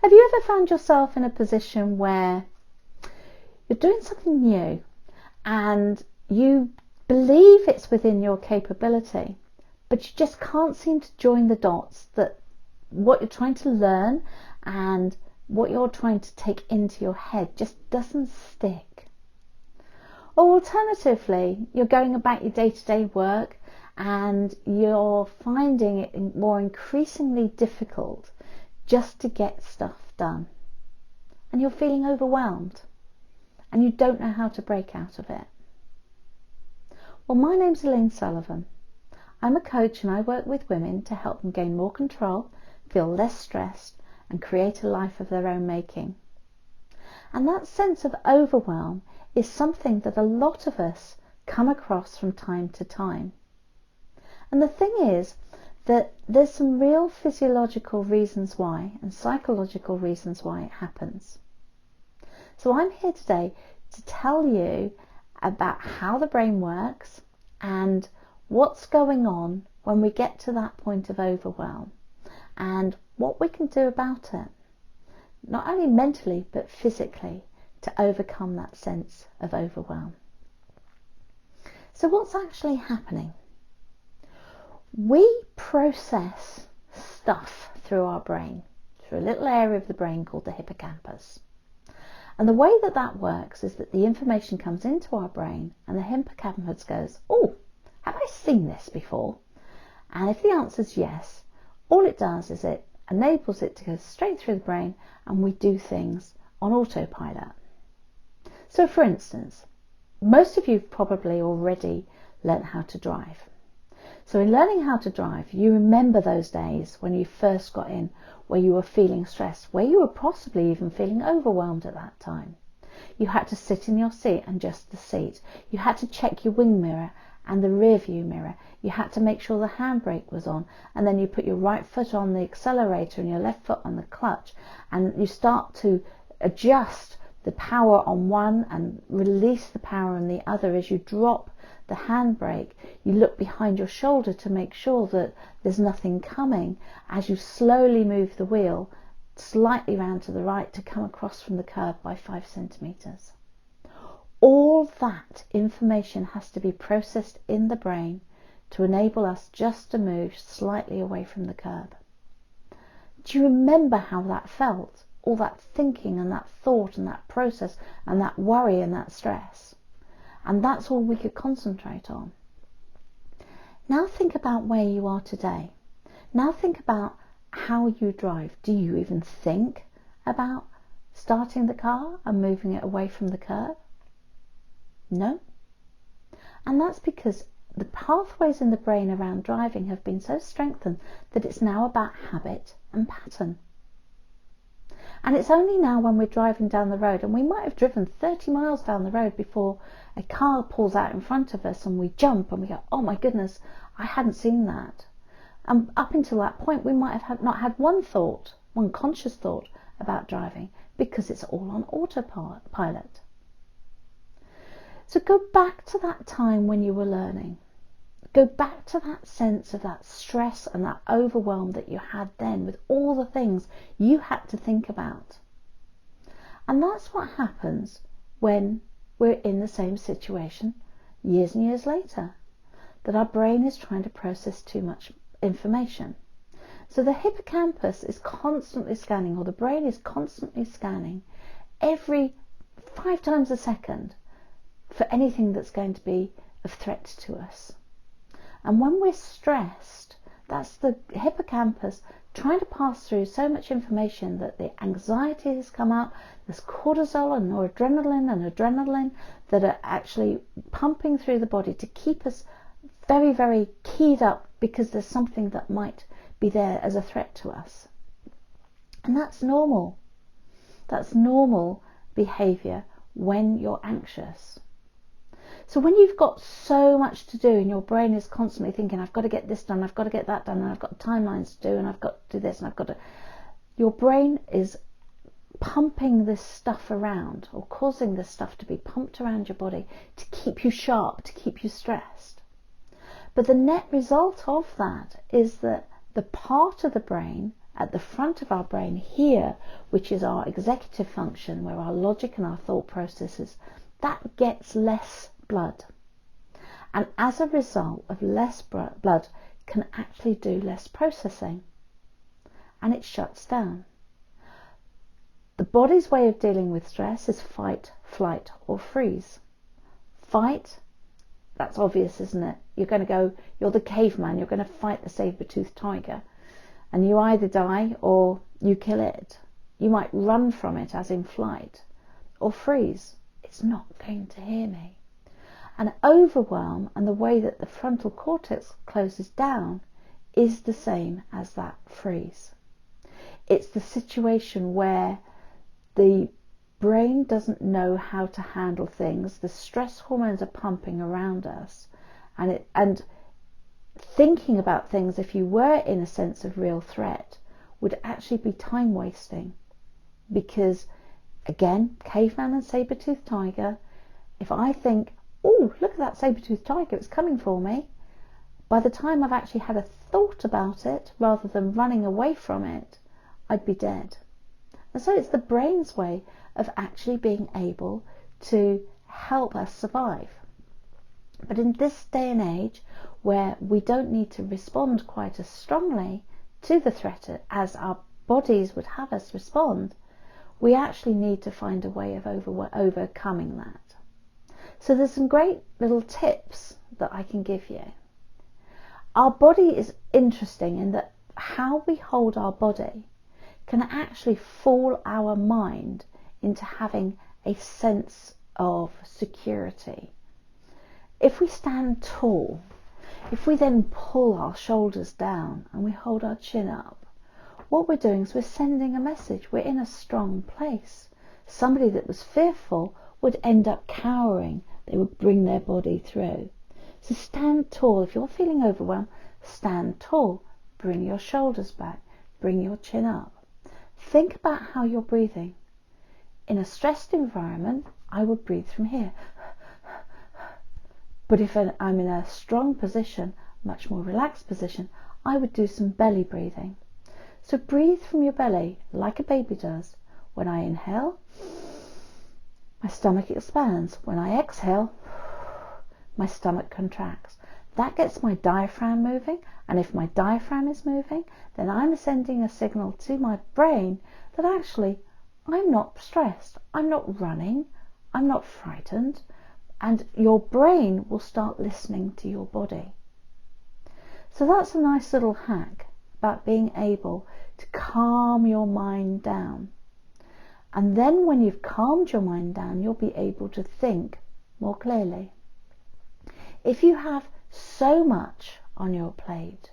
Have you ever found yourself in a position where you're doing something new and you believe it's within your capability, but you just can't seem to join the dots, that what you're trying to learn and what you're trying to take into your head just doesn't stick? Or alternatively, you're going about your day-to-day work and you're finding it more increasingly difficult just to get stuff done, and you're feeling overwhelmed and you don't know how to break out of it. Well, my name's Elaine Sullivan. I'm a coach and I work with women to help them gain more control, feel less stressed, and create a life of their own making. And that sense of overwhelm is something that a lot of us come across from time to time. And the thing is that there's some real physiological reasons why and psychological reasons why it happens. So I'm here today to tell you about how the brain works and what's going on when we get to that point of overwhelm and what we can do about it, not only mentally but physically, to overcome that sense of overwhelm. So what's actually happening? We process stuff through our brain, through a little area of the brain called the hippocampus. And the way that that works is that the information comes into our brain and the hippocampus goes, oh, have I seen this before? And if the answer is yes, all it does is it enables it to go straight through the brain and we do things on autopilot. So for instance, most of you have probably already learnt how to drive. So in learning how to drive, you remember those days when you first got in, where you were feeling stressed, where you were possibly even feeling overwhelmed at that time. You had to sit in your seat and adjust the seat. You had to check your wing mirror and the rear view mirror. You had to make sure the handbrake was on, and then you put your right foot on the accelerator and your left foot on the clutch, and you start to adjust the power on one and release the power on the other as you drop the handbrake. You look behind your shoulder to make sure that there's nothing coming as you slowly move the wheel slightly round to the right to come across from the curb by 5 centimetres. All that information has to be processed in the brain to enable us just to move slightly away from the curb. Do you remember how that felt? All that thinking and that thought and that process and that worry and that stress. And that's all we could concentrate on. Now think about where you are today. Now think about how you drive. Do you even think about starting the car and moving it away from the curb? No. And that's because the pathways in the brain around driving have been so strengthened that it's now about habit and pattern. And it's only now when we're driving down the road, and we might have driven 30 miles down the road before a car pulls out in front of us and we jump and we go, oh my goodness, I hadn't seen that. And up until that point, we might have not had one conscious thought about driving, because it's all on autopilot. So go back to that time when you were learning. Go back to that sense of that stress and that overwhelm that you had then with all the things you had to think about. And that's what happens when we're in the same situation years and years later, that our brain is trying to process too much information. So the hippocampus is constantly scanning, or the brain is constantly scanning every 5 times a second for anything that's going to be of threat to us. And when we're stressed, that's the hippocampus trying to pass through so much information that the anxiety has come up. There's cortisol and adrenaline that are actually pumping through the body to keep us very, very keyed up, because there's something that might be there as a threat to us. And that's normal. That's normal behaviour when you're anxious. So when you've got so much to do and your brain is constantly thinking, I've got to get this done, I've got to get that done, and I've got timelines to do, and I've got to do this, and I've got to... Your brain is pumping this stuff around, or causing this stuff to be pumped around your body to keep you sharp, to keep you stressed. But the net result of that is that the part of the brain at the front of our brain here, which is our executive function, where our logic and our thought processes, that gets less blood. And as a result of less blood, can actually do less processing. And it shuts down. The body's way of dealing with stress is fight, flight, or freeze. Fight, that's obvious, isn't it? You're going to go, you're the caveman, you're going to fight the saber-toothed tiger. And you either die or you kill it. You might run from it, as in flight, or freeze. It's not going to hear me. And overwhelm, and the way that the frontal cortex closes down, is the same as that freeze. It's the situation where the brain doesn't know how to handle things. The stress hormones are pumping around us, and thinking about things, if you were in a sense of real threat, would actually be time wasting. Because again, caveman and saber-toothed tiger, if I think, oh, look at that saber-toothed tiger, it's coming for me, by the time I've actually had a thought about it, rather than running away from it, I'd be dead. And so it's the brain's way of actually being able to help us survive. But in this day and age, where we don't need to respond quite as strongly to the threat as our bodies would have us respond, we actually need to find a way of overcoming that. So there's some great little tips that I can give you. Our body is interesting in that how we hold our body can actually fool our mind into having a sense of security. If we stand tall, if we then pull our shoulders down and we hold our chin up, what we're doing is we're sending a message. We're in a strong place. Somebody that was fearful would end up cowering. They would bring their body through. So stand tall. If you're feeling overwhelmed, stand tall. Bring your shoulders back. Bring your chin up. Think about how you're breathing. In a stressed environment, I would breathe from here. But if I'm in a strong position, much more relaxed position, I would do some belly breathing. So breathe from your belly like a baby does. When I inhale, my stomach expands. When I exhale, my stomach contracts. That gets my diaphragm moving, and if my diaphragm is moving, then I'm sending a signal to my brain that actually I'm not stressed, I'm not running, I'm not frightened, and your brain will start listening to your body. So that's a nice little hack about being able to calm your mind down. And then when you've calmed your mind down, you'll be able to think more clearly. If you have so much on your plate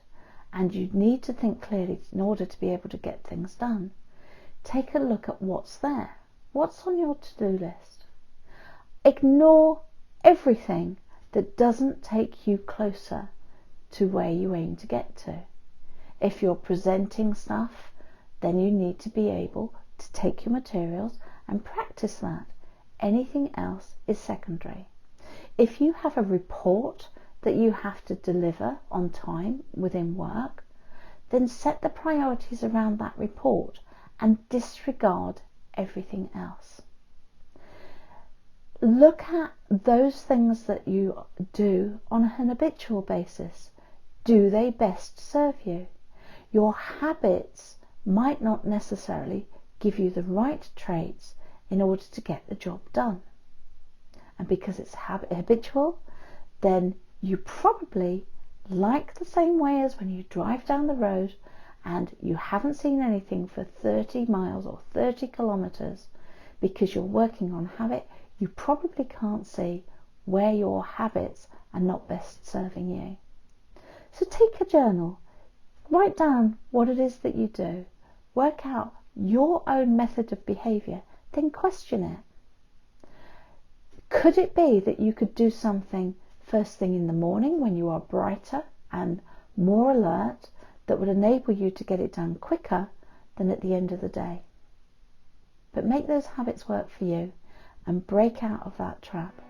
and you need to think clearly in order to be able to get things done, take a look at what's there. What's on your to-do list? Ignore everything that doesn't take you closer to where you aim to get to. If you're presenting stuff, then you need to be able to take your materials and practice that. Anything else is secondary. If you have a report that you have to deliver on time within work, then set the priorities around that report and disregard everything else. Look at those things that you do on an habitual basis. Do they best serve you? Your habits might not necessarily give you the right traits in order to get the job done. And because it's habitual, then you probably like the same way as when you drive down the road and you haven't seen anything for 30 miles or 30 kilometers because you're working on habit. You probably can't see where your habits are not best serving you. So take a journal, write down what it is that you do, work out your own method of behaviour, then question it. Could it be that you could do something first thing in the morning when you are brighter and more alert that would enable you to get it done quicker than at the end of the day? But make those habits work for you and break out of that trap.